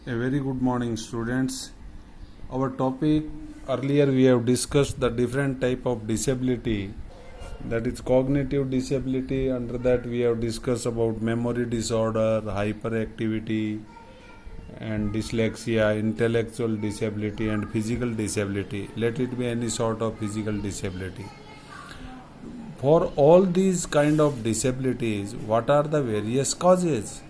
A very good morning, students. Our topic earlier we have discussed the different type of disability, that is cognitive disability. Under that we have discussed about memory disorder, hyperactivity and dyslexia, intellectual disability and physical disability. Let it be any sort of physical disability. For all these kind of disabilities, what are the various causes?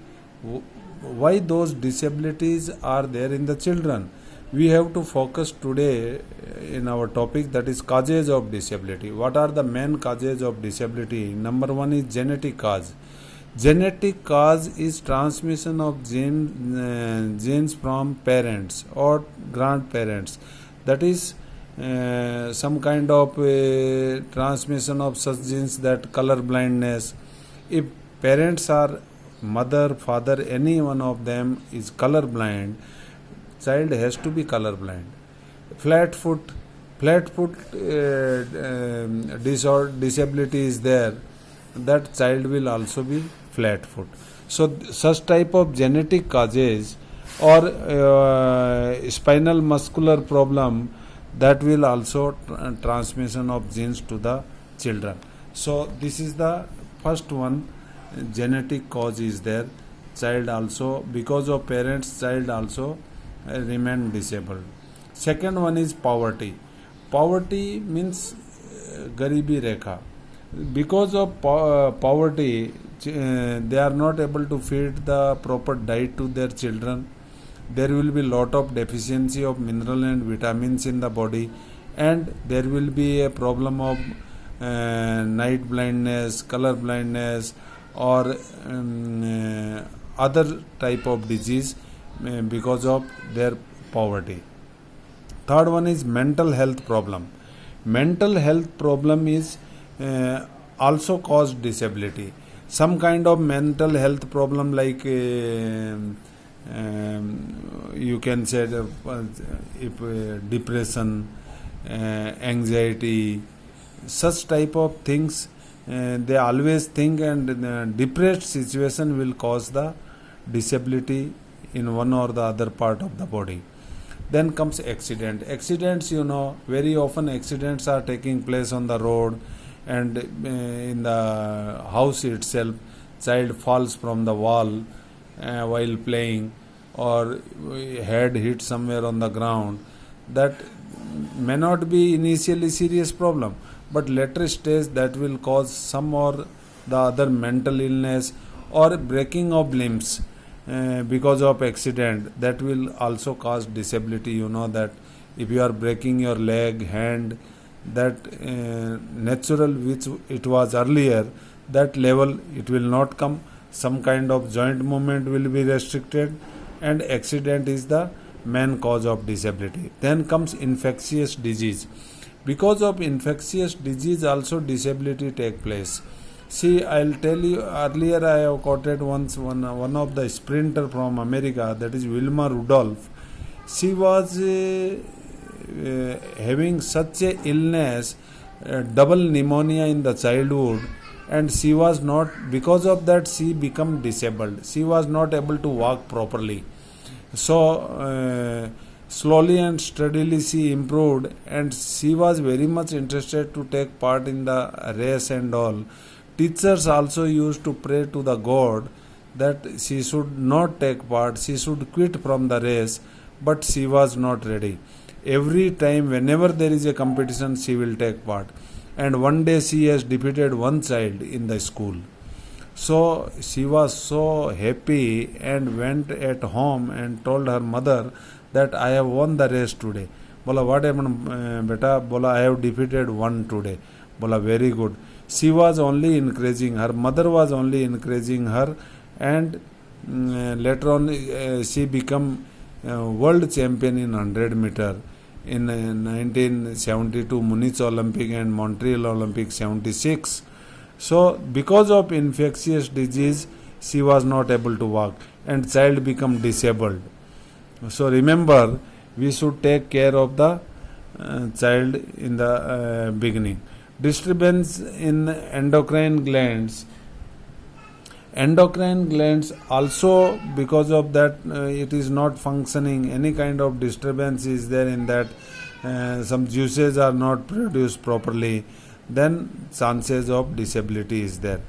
Why those disabilities are there in the children? We have to focus today in our topic, that is causes of disability. What are the main causes of disability? Number one is genetic cause. Genetic cause is transmission of genes from parents or grandparents. That is some kind of transmission of such genes, that color blindness. If parents are mother, father, any one of them is color blind, child has to be color blind. Flat foot disability is there, that child will also be flat foot. So such type of genetic causes or spinal muscular problem, that will also transmission of genes to the children. So this is the first one, genetic cause is there. Child also, because of parents, child also remain disabled. Second one is poverty. Poverty means garibi rekha. Because of poverty, they are not able to feed the proper diet to their children. There will be lot of deficiency of mineral and vitamins in the body, and there will be a problem of night blindness, color blindness, or other type of disease because of their poverty. Third one is mental health problem. Mental health problem is also cause disability. Some kind of mental health problem, like you can say if depression, anxiety, such type of things, they always think, and depressed situation will cause the disability in one or the other part of the body. Then comes accidents. Very often accidents are taking place on the road, and in the house itself, child falls from the wall while playing, or head hit somewhere on the ground. That may not be initially serious problem, but later stage that will cause some or the other mental illness or breaking of limbs because of accident. That will also cause disability. That if you are breaking your leg, hand, that natural which it was earlier, that level it will not come. Some kind of joint movement will be restricted, and accident is the main cause of disability. Then comes infectious disease. Because of infectious disease also disability take place. See, I'll tell you, earlier I have quoted once one of the sprinter from America, that is Wilma Rudolph. She was having such a illness, double pneumonia in the childhood, and she was not, because of that she became disabled. She was not able to walk properly. So slowly and steadily she improved, and she was very much interested to take part in the race and all. Teachers also used to pray to the God that she should not take part, she should quit from the race, but she was not ready. Every time, whenever there is a competition, she will take part. And one day she has defeated one child in the school. So she was so happy and went at home and told her mother that I have won the race today. Bola, what happened, beta? Bola, I have defeated one today. Bola, very good. She was only encouraging her. Mother was only encouraging her, and later on she became world champion in 100 meter in 1972 Munich Olympic and Montreal Olympic 76. So because of infectious disease, she was not able to walk, and child become disabled. So remember, we should take care of the child in the beginning. Disturbance in endocrine glands. Endocrine glands also, because of that, it is not functioning, any kind of disturbance is there in that, some juices are not produced properly, then chances of disability is there.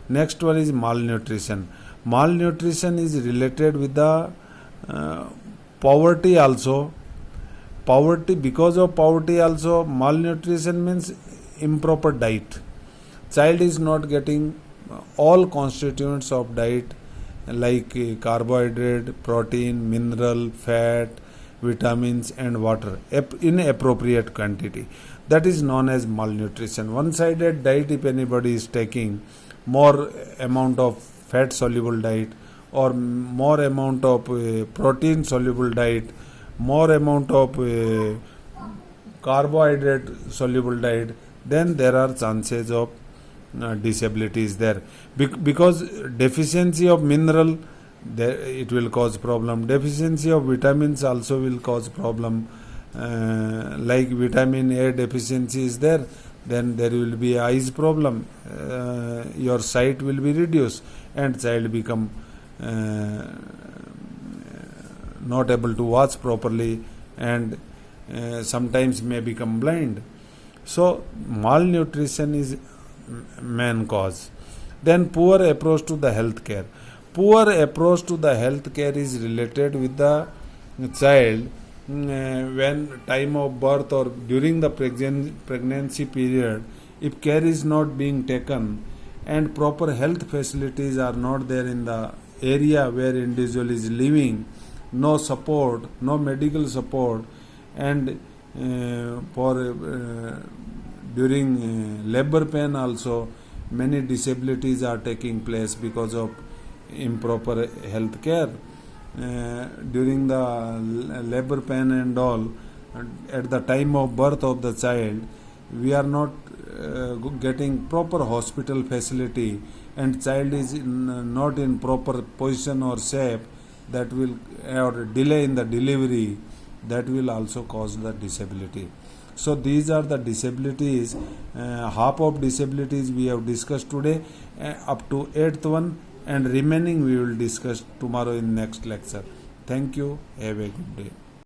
Next one is malnutrition. Malnutrition is related with the poverty also. Poverty, because of poverty also, malnutrition means improper diet. Child is not getting all constituents of diet like carbohydrate, protein, mineral, fat, vitamins and water in appropriate quantity. That is known as malnutrition. One-sided diet, if anybody is taking more amount of fat soluble diet or more amount of protein soluble diet, more amount of carbohydrate soluble diet, then there are chances of disability is there. Because deficiency of mineral, it will cause problem. Deficiency of vitamins also will cause problem. Like vitamin A deficiency is there, then there will be eyes problem. Your sight will be reduced and child become not able to watch properly and sometimes may become blind. So malnutrition is main cause. Then poor approach to the health care. Poor approach to the health care is related with the child when time of birth or during the pregnancy period. If care is not being taken and proper health facilities are not there in the area where individual is living, no support, no medical support, and during labor pain also many disabilities are taking place because of improper health care. During the labor pain and all, at the time of birth of the child, we are not getting proper hospital facility and child is not in proper position or shape, that will, or delay in the delivery, that will also cause the disability. So these are the disabilities. Half of disabilities we have discussed today, up to 8th one, and remaining we will discuss tomorrow in next lecture. Thank you. Have a good day.